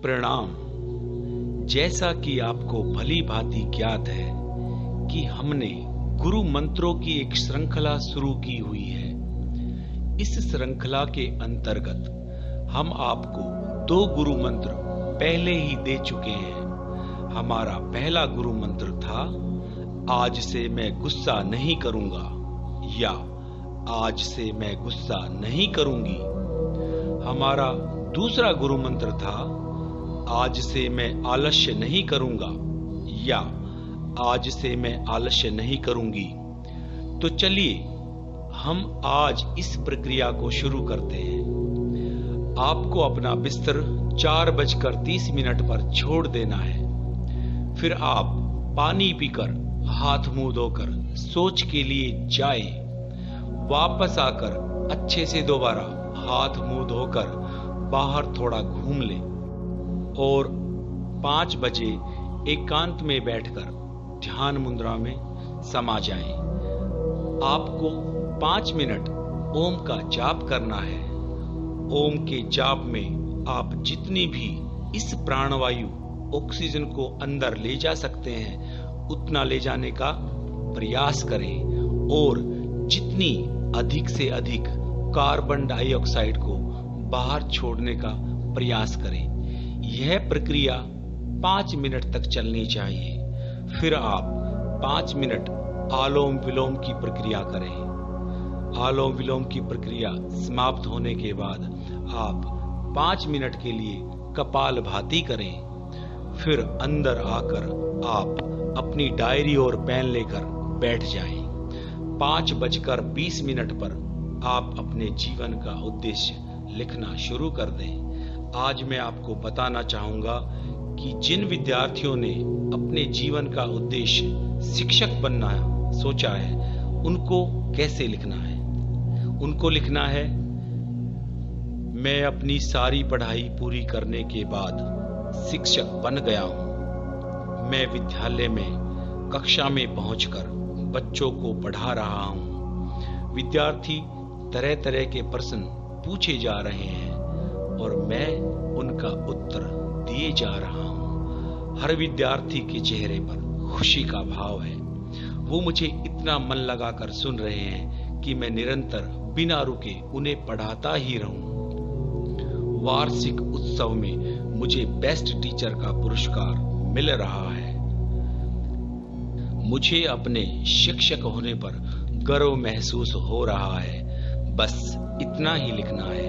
प्रणाम। जैसा कि आपको भली भांति ज्ञात है कि हमने गुरु मंत्रों की एक श्रृंखला शुरू की हुई है। इस श्रृंखला के अंतर्गत हम आपको 2 गुरु मंत्र पहले ही दे चुके हैं। हमारा पहला गुरु मंत्र था, आज से मैं गुस्सा नहीं करूंगा, या आज से मैं गुस्सा नहीं करूंगी। हमारा दूसरा गुरु मंत्र था, आज से मैं आलस्य नहीं करूंगा, या आज से मैं आलस्य नहीं करूंगी। तो चलिए हम आज इस प्रक्रिया को शुरू करते हैं। आपको अपना बिस्तर 4:30 पर छोड़ देना है। फिर आप पानी पीकर हाथ मुंह धोकर सोच के लिए जाएं। वापस आकर अच्छे से दोबारा हाथ मुंह धोकर बाहर थोड़ा घूम लें और 5 बजे एकांत में बैठकर ध्यान मुद्रा में समा जाएं। आपको 5 मिनट ओम का जाप करना है। ओम के जाप में आप जितनी भी इस प्राणवायु ऑक्सीजन को अंदर ले जा सकते हैं उतना ले जाने का प्रयास करें और जितनी अधिक से अधिक कार्बन डाइऑक्साइड को बाहर छोड़ने का प्रयास करें। यह प्रक्रिया 5 मिनट तक चलनी चाहिए। फिर आप 5 मिनट आलोम विलोम की प्रक्रिया करें। आलोम विलोम की प्रक्रिया समाप्त होने के बाद आप 5 मिनट के लिए कपालभाति करें। फिर अंदर आकर आप अपनी डायरी और पेन लेकर बैठ जाएं। 5:20 पर आप अपने जीवन का उद्देश्य लिखना शुरू कर दें। आज मैं आपको बताना चाहूंगा कि जिन विद्यार्थियों ने अपने जीवन का उद्देश्य शिक्षक बनना सोचा है उनको कैसे लिखना है। उनको लिखना है, मैं अपनी सारी पढ़ाई पूरी करने के बाद शिक्षक बन गया हूं। मैं विद्यालय में कक्षा में पहुंचकर बच्चों को पढ़ा रहा हूं। विद्यार्थी तरह तरह के प्रश्न पूछे जा रहे हैं और मैं उनका उत्तर दिए जा रहा हूं। हर विद्यार्थी के चेहरे पर खुशी का भाव है। वो मुझे इतना मन लगाकर सुन रहे हैं कि मैं निरंतर बिना रुके उन्हें पढ़ाता ही रहूं। वार्षिक उत्सव में मुझे बेस्ट टीचर का पुरस्कार मिल रहा है। मुझे अपने शिक्षक होने पर गर्व महसूस हो रहा है। बस इतना ही लिखना है।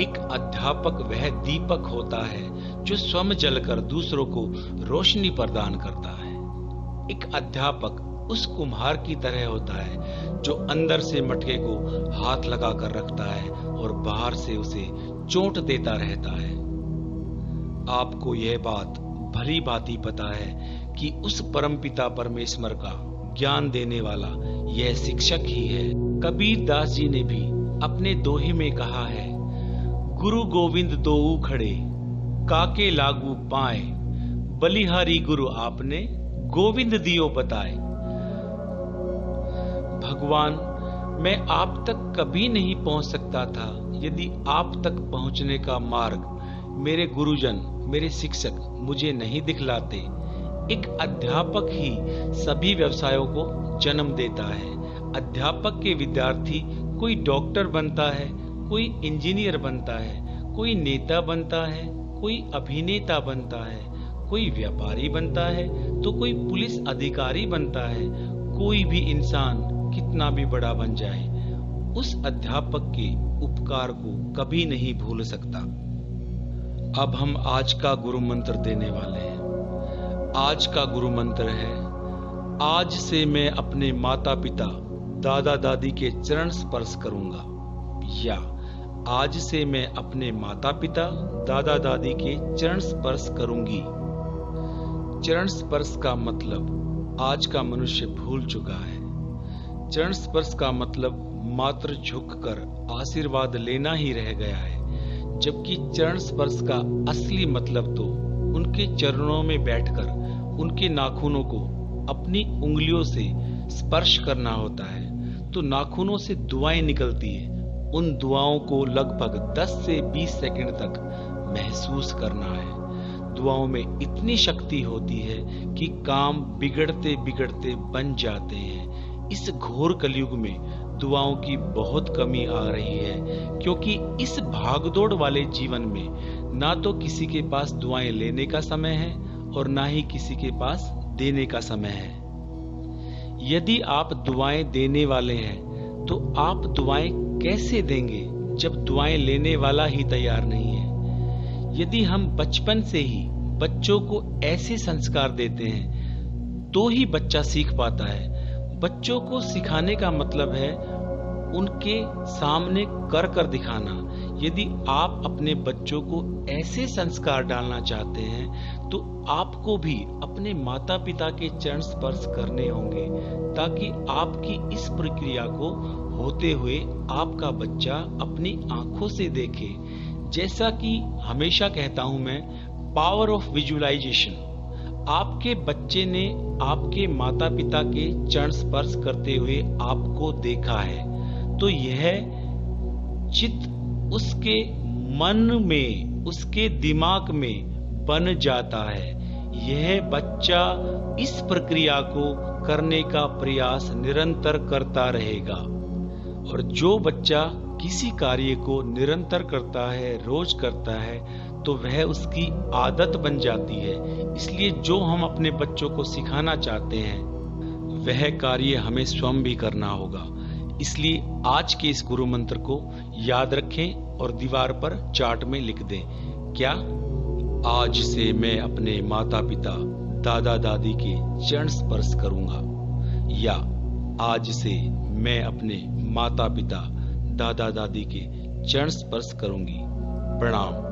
एक अध्यापक वह दीपक होता है जो स्वयं जलकर दूसरों को रोशनी प्रदान करता है। एक अध्यापक उस कुम्हार की तरह होता है जो अंदर से मटके को हाथ लगाकर रखता है और बाहर से उसे चोट देता रहता है। आपको यह बात भली भांति पता है कि उस परमपिता परमेश्वर का ज्ञान देने वाला यह शिक्षक ही है। कबीर दास जी ने भी अपने दोहे में कहा है, गुरु गोविंद दोऊ खड़े काके लागू पाए, बलिहारी गुरु आपने गोविंद दियो बताए। भगवान, मैं आप तक कभी नहीं पहुंच सकता था यदि आप तक पहुंचने का मार्ग मेरे गुरुजन, मेरे शिक्षक मुझे नहीं दिखलाते। एक अध्यापक ही सभी व्यवसायों को जन्म देता है। अध्यापक के विद्यार्थी कोई डॉक्टर बनता है, कोई इंजीनियर बनता है, कोई नेता बनता है, कोई अभिनेता बनता है, कोई व्यापारी बनता है तो कोई पुलिस अधिकारी बनता है। कोई भी इंसान कितना भी बड़ा बन जाए, उस अध्यापक के उपकार को कभी नहीं भूल सकता। अब हम आज का गुरु मंत्र देने वाले हैं। आज का गुरु मंत्र है, आज से मैं अपने माता पिता दादा दादी के चरण स्पर्श करूंगा, या आज से मैं अपने माता पिता दादा दादी के चरण स्पर्श करूंगी। चरण स्पर्श का मतलब आज का मनुष्य भूल चुका है। चरण स्पर्श का मतलब मात्र झुककर आशीर्वाद लेना ही रह गया है, जबकि चरण स्पर्श का असली मतलब तो उनके चरणों में बैठकर उनके नाखूनों को अपनी उंगलियों से स्पर्श करना होता है। तो नाखूनों से दुआएं निकलती है उन दुआओं को लगभग 10 से 20 सेकंड तक महसूस करना है। दुआओं में इतनी शक्ति होती है कि काम बिगड़ते बिगड़ते बन जाते हैं। इस घोर कलयुग में दुआओं की बहुत कमी आ रही है, क्योंकि इस भागदौड़ वाले जीवन में ना तो किसी के पास दुआएं लेने का समय है और ना ही किसी के पास देने का समय है। यदि आप दुआएं देने वाले हैं तो आप दुआएं कैसे देंगे जब दुआएं लेने वाला ही तैयार नहीं है। यदि हम बचपन से ही बच्चों को ऐसे संस्कार देते हैं तो ही बच्चा सीख पाता है। बच्चों को सिखाने का मतलब है उनके सामने कर दिखाना। यदि आप अपने बच्चों को ऐसे संस्कार डालना चाहते हैं तो आपको भी अपने माता पिता के चरण स्पर्श करने होंगे, ताकि आपकी इस प्रक्रिया को होते हुए आपका बच्चा अपनी आंखों से देखे। जैसा कि हमेशा कहता हूं मैं, पावर ऑफ विजुअलाइजेशन। आपके बच्चे ने आपके माता पिता के चरण स्पर्श करते हुए आपको देखा है, तो यह चित्त उसके मन में, उसके दिमाग में बन जाता है। यह बच्चा इस प्रक्रिया को करने का प्रयास निरंतर करता रहेगा। और जो बच्चा किसी कार्य को निरंतर करता है, रोज करता है, तो वह उसकी आदत बन जाती है। इसलिए जो हम अपने बच्चों को सिखाना चाहते हैं वह कार्य हमें स्वयं भी करना होगा। इसलिए आज के इस गुरु मंत्र को याद रखें और दीवार पर चार्ट में लिख दें। क्या? आज से मैं अपने माता पिता दादा दादी के चरण स्पर्श करूंगा, या आज से मैं अपने माता पिता दादा दादी के चरण स्पर्श करूंगी। प्रणाम।